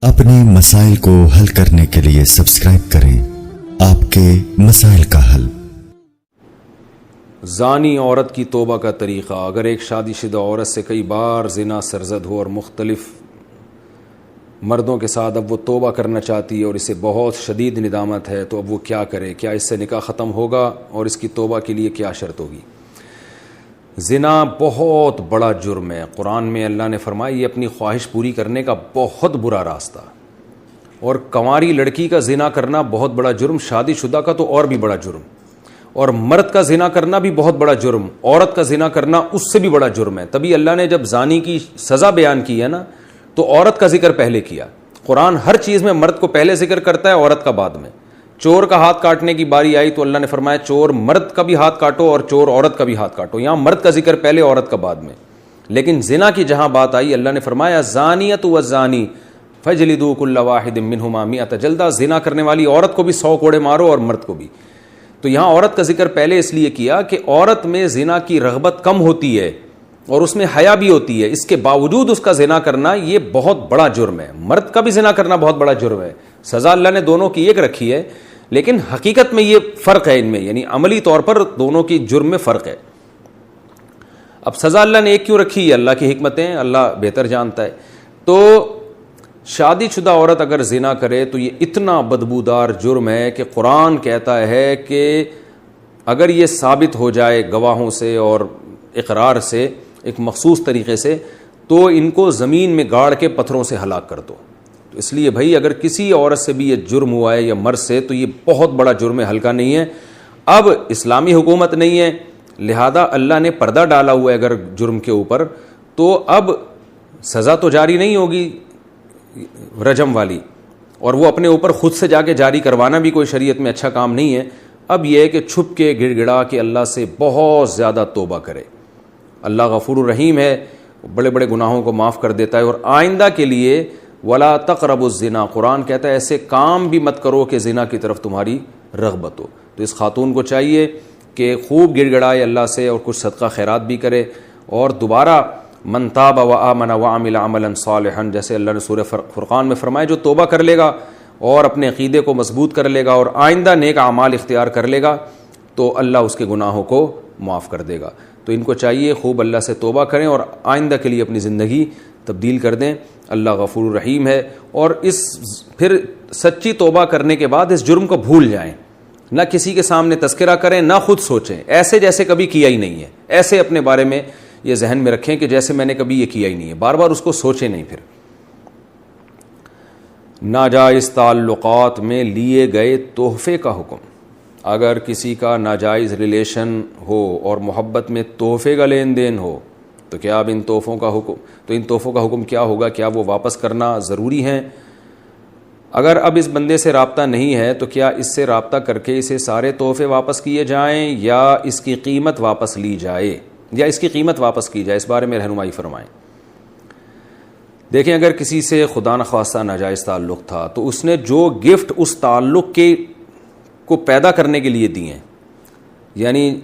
اپنے مسائل کو حل کرنے کے لیے سبسکرائب کریں آپ کے مسائل کا حل۔ زانی عورت کی توبہ کا طریقہ۔ اگر ایک شادی شدہ عورت سے کئی بار زنا سرزد ہو اور مختلف مردوں کے ساتھ اب وہ توبہ کرنا چاہتی ہے اور اسے بہت شدید ندامت ہے، تو اب وہ کیا کرے؟ کیا اس سے نکاح ختم ہوگا اور اس کی توبہ کے لیے کیا شرط ہوگی؟ زنا بہت بڑا جرم ہے۔ قرآن میں اللہ نے فرمایا یہ اپنی خواہش پوری کرنے کا بہت برا راستہ، اور کنواری لڑکی کا زنا کرنا بہت بڑا جرم، شادی شدہ کا تو اور بھی بڑا جرم، اور مرد کا زنا کرنا بھی بہت بڑا جرم، عورت کا زنا کرنا اس سے بھی بڑا جرم ہے۔ تبھی اللہ نے جب زانی کی سزا بیان کی ہے نا، تو عورت کا ذکر پہلے کیا۔ قرآن ہر چیز میں مرد کو پہلے ذکر کرتا ہے، عورت کا بعد میں۔ چور کا ہاتھ کاٹنے کی باری آئی تو اللہ نے فرمایا چور مرد کا بھی ہاتھ کاٹو اور چور عورت کا بھی ہاتھ کاٹو۔ یہاں مرد کا ذکر پہلے، عورت کا بعد میں۔ لیکن زنا کی جہاں بات آئی، اللہ نے فرمایا زانیۃ والزانی فجلدوا کل واحد منہما مئۃ جلدہ۔ زنا کرنے والی عورت کو بھی 100 کوڑے مارو اور مرد کو بھی۔ تو یہاں عورت کا ذکر پہلے اس لیے کیا کہ عورت میں زنا کی رغبت کم ہوتی ہے اور اس میں حیا بھی ہوتی ہے، اس کے باوجود اس کا زنا کرنا یہ بہت بڑا جرم ہے۔ مرد کا بھی زنا کرنا بہت بڑا جرم ہے، سزا اللہ نے دونوں کی ایک رکھی ہے، لیکن حقیقت میں یہ فرق ہے ان میں، یعنی عملی طور پر دونوں کی جرم میں فرق ہے۔ اب سزا اللہ نے ایک کیوں رکھی ہے؟ اللہ کی حکمتیں اللہ بہتر جانتا ہے۔ تو شادی شدہ عورت اگر زنا کرے تو یہ اتنا بدبودار جرم ہے کہ قرآن کہتا ہے کہ اگر یہ ثابت ہو جائے گواہوں سے اور اقرار سے ایک مخصوص طریقے سے، تو ان کو زمین میں گاڑ کے پتھروں سے ہلاک کر دو۔ تو اس لیے بھائی اگر کسی عورت سے بھی یہ جرم ہوا ہے یا مرد سے، تو یہ بہت بڑا جرم ہے، ہلکا نہیں ہے۔ اب اسلامی حکومت نہیں ہے، لہذا اللہ نے پردہ ڈالا ہوا ہے اگر جرم کے اوپر، تو اب سزا تو جاری نہیں ہوگی رجم والی، اور وہ اپنے اوپر خود سے جا کے جاری کروانا بھی کوئی شریعت میں اچھا کام نہیں ہے۔ اب یہ ہے کہ چھپ کے گڑ گڑا کے اللہ سے بہت زیادہ توبہ کرے۔ اللہ غفور الرحیم ہے، بڑے بڑے گناہوں کو معاف کر دیتا ہے، اور آئندہ کے لیے ولا تقربوا الزنا، قرآن کہتا ہے ایسے کام بھی مت کرو کہ زنا کی طرف تمہاری رغبت ہو۔ تو اس خاتون کو چاہیے کہ خوب گڑ گڑائے اللہ سے اور کچھ صدقہ خیرات بھی کرے، اور دوبارہ من تاب وآمن وعمل عملا صالحا، جیسے اللہ نے سورہ فرقان میں فرمایا جو توبہ کر لے گا اور اپنے عقیدے کو مضبوط کر لے گا اور آئندہ نیک اعمال اختیار کر لے گا، تو اللہ اس کے گناہوں کو معاف کر دے گا۔ تو ان کو چاہیے خوب اللہ سے توبہ کریں اور آئندہ کے لیے اپنی زندگی تبدیل کر دیں۔ اللہ غفور الرحیم ہے، اور اس پھر سچی توبہ کرنے کے بعد اس جرم کو بھول جائیں، نہ کسی کے سامنے تذکرہ کریں، نہ خود سوچیں ایسے جیسے کبھی کیا ہی نہیں ہے، ایسے اپنے بارے میں یہ ذہن میں رکھیں کہ جیسے میں نے کبھی یہ کیا ہی نہیں ہے، بار بار اس کو سوچیں نہیں۔ پھر ناجائز تعلقات میں لیے گئے تحفے کا حکم۔ اگر کسی کا ناجائز ریلیشن ہو اور محبت میں تحفے کا لین دین ہو، تو کیا اب ان تحفوں کا حکم کیا ہوگا؟ کیا وہ واپس کرنا ضروری ہیں؟ اگر اب اس بندے سے رابطہ نہیں ہے تو کیا اس سے رابطہ کر کے اسے سارے تحفے واپس کیے جائیں یا اس کی قیمت واپس لی جائے، یا اس کی قیمت واپس کی جائے؟ اس بارے میں رہنمائی فرمائیں۔ دیکھیں، اگر کسی سے خدا نخواستہ ناجائز تعلق تھا تو اس نے جو گفٹ اس تعلق کو پیدا کرنے کے لیے دیے، یعنی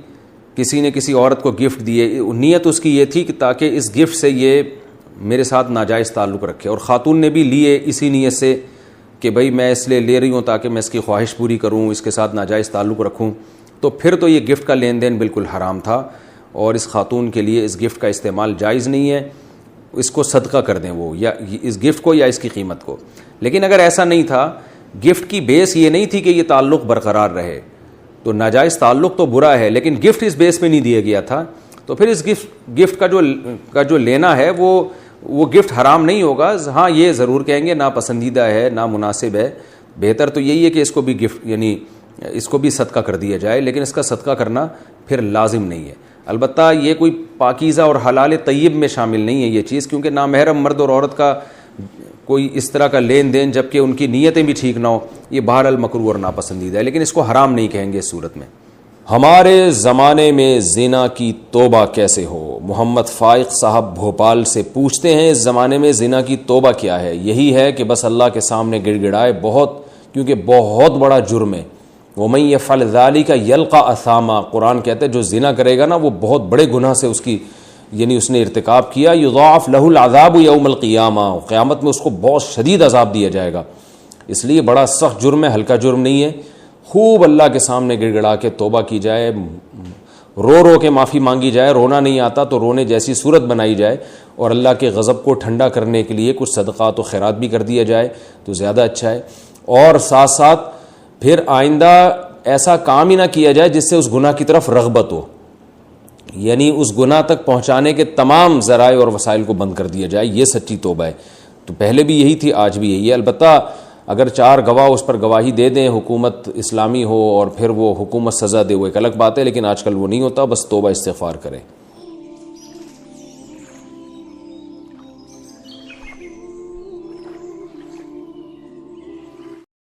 کسی نے کسی عورت کو گفٹ دیے، نیت اس کی یہ تھی کہ تاکہ اس گفٹ سے یہ میرے ساتھ ناجائز تعلق رکھے، اور خاتون نے بھی لیے اسی نیت سے کہ بھئی میں اس لیے لے رہی ہوں تاکہ میں اس کی خواہش پوری کروں، اس کے ساتھ ناجائز تعلق رکھوں، تو پھر تو یہ گفٹ کا لین دین بالکل حرام تھا، اور اس خاتون کے لیے اس گفٹ کا استعمال جائز نہیں ہے۔ اس کو صدقہ کر دیں وہ، یا اس گفٹ کو یا اس کی قیمت کو۔ لیکن اگر ایسا نہیں تھا، گفٹ کی بیس یہ نہیں تھی کہ یہ تعلق برقرار رہے، تو ناجائز تعلق تو برا ہے، لیکن گفٹ اس بیس پہ نہیں دیا گیا تھا، تو پھر اس گفٹ کا جو لینا ہے وہ گفٹ حرام نہیں ہوگا۔ ہاں یہ ضرور کہیں گے ناپسندیدہ ہے، نامناسب ہے، بہتر تو یہی ہے کہ اس کو بھی گفٹ یعنی اس کو بھی صدقہ کر دیا جائے، لیکن اس کا صدقہ کرنا پھر لازم نہیں ہے۔ البتہ یہ کوئی پاکیزہ اور حلال طیب میں شامل نہیں ہے یہ چیز، کیونکہ نامحرم مرد اور عورت کا کوئی اس طرح کا لین دین جبکہ ان کی نیتیں بھی ٹھیک نہ ہو، یہ بہرحال مکروہ اور ناپسندیدہ ہے، لیکن اس کو حرام نہیں کہیں گے اس صورت میں۔ ہمارے زمانے میں زنا کی توبہ کیسے ہو؟ محمد فائق صاحب بھوپال سے پوچھتے ہیں، اس زمانے میں زنا کی توبہ کیا ہے؟ یہی ہے کہ بس اللہ کے سامنے گڑ گڑائے، کیونکہ بہت بڑا جرم ہے۔ وَمَن يَفْعَلْ ذَلِكَ يَلْقَ أَثَامًا، قرآن کہتا ہے جو زنا کرے گا نا وہ بہت بڑے گناہ سے اس کی یعنی اس نے ارتکاب کیا، یضاعف لہ العذاب یوم القیامہ، قیامت میں اس کو بہت شدید عذاب دیا جائے گا. اس لیے بڑا سخت جرم ہے، ہلکا جرم نہیں ہے. خوب اللہ کے سامنے گڑ گڑا کے توبہ کی جائے، رو رو کے معافی مانگی جائے. رونا نہیں آتا تو رونے جیسی صورت بنائی جائے، اور اللہ کے غضب کو ٹھنڈا کرنے کے لیے کچھ صدقات و خیرات بھی کر دیا جائے تو زیادہ اچھا ہے. اور ساتھ ساتھ پھر آئندہ ایسا کام ہی نہ کیا جائے جس سے اس گناہ کی طرف رغبت ہو، یعنی اس گناہ تک پہنچانے کے تمام ذرائع اور وسائل کو بند کر دیا جائے. یہ سچی توبہ ہے. تو پہلے بھی یہی تھی، آج بھی یہی ہے. البتہ اگر 4 گواہ اس پر گواہی دے دیں، حکومت اسلامی ہو اور پھر وہ حکومت سزا دے، وہ ایک الگ بات ہے، لیکن آج کل وہ نہیں ہوتا. بس توبہ استغفار کریں.